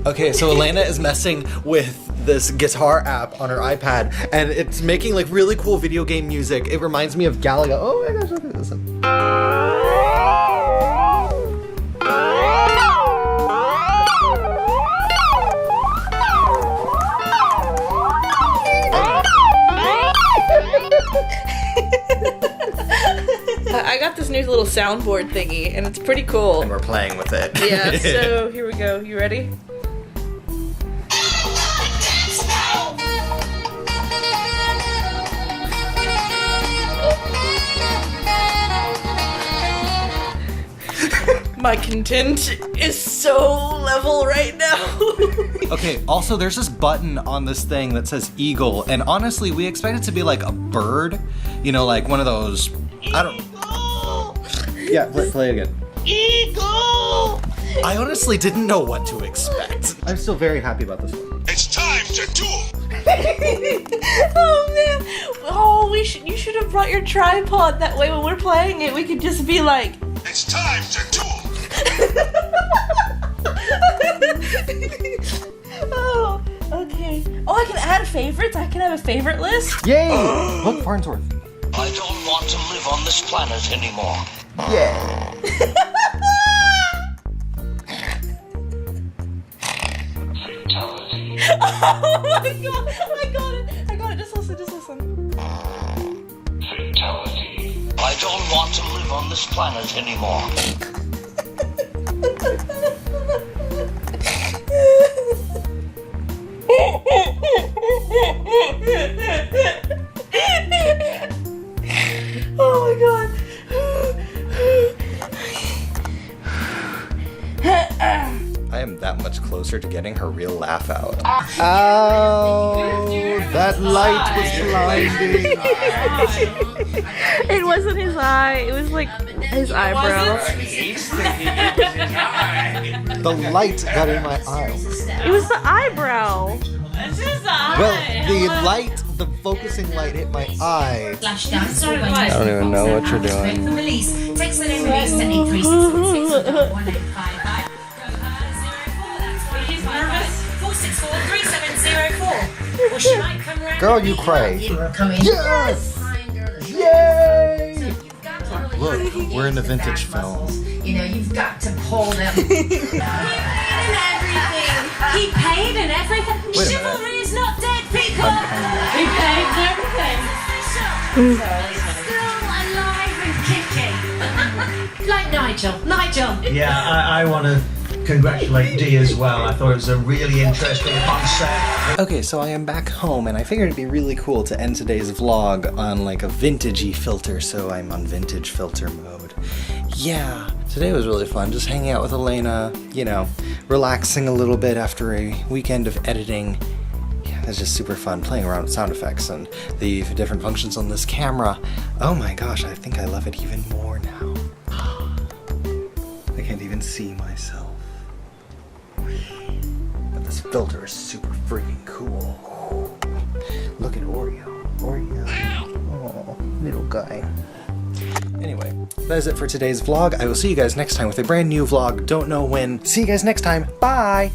Okay, so Elena is messing with this guitar app on her iPad, and it's making like really cool video game music. It reminds me of Galaga. Oh my gosh, look at this. I got this new little soundboard thingy, and it's pretty cool. And we're playing with it. Yeah, so here we go. You ready? My content is so level right now. Okay, also there's this button on this thing that says eagle, and honestly we expect it to be like a bird, you know, like one of those, I don't... Yeah, play again. Eagle! I honestly didn't know what to expect. I'm still very happy about this one. It's time to duel! Oh man! Oh, you should have brought your tripod. That way when we're playing it, we could just be like... It's time to duel! Oh, okay. Oh, I can add favorites? I can have a favorite list? Yay! Look, Farnsworth. I don't want to live on this planet anymore. Yeah. Fatality. Oh my god! I got it. Just listen. Fatality. I don't want to live on this planet anymore. Oh my god. I am that much closer to getting her real laugh out. Oh, that light was blinding. It wasn't his eye, it was like his eyebrow. The light got in my eye. It was the eyebrow. Well, the light, the focusing light hit my eye. I don't even know what you're doing. Girl, you cray. Yes! Yay! Look, we're in a vintage film. You know, you've got to pull them. He paid and everything. Chivalry is not dead, people. He paid and everything. Still alive and kicking. Like Nigel. Yeah, I want to congratulate Dee as well. I thought it was a really interesting concept. Okay, so I am back home, and I figured it'd be really cool to end today's vlog on like a vintagey filter, so I'm on vintage filter mode. Yeah, today was really fun, just hanging out with Elena, you know, relaxing a little bit after a weekend of editing. Yeah, it's just super fun playing around with sound effects and the different functions on this camera. Oh my gosh, I think I love it even more now. I can't even see myself. But this filter is super freaking cool. Look at Oreo. Oh, little guy. Anyway, that is it for today's vlog. I will see you guys next time with a brand new vlog. Don't know when. See you guys next time. Bye!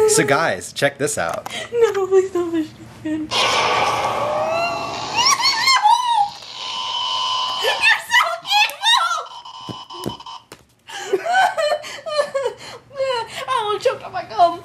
So guys, check this out. No, please don't push me again. You're so evil! I almost choked on my gum.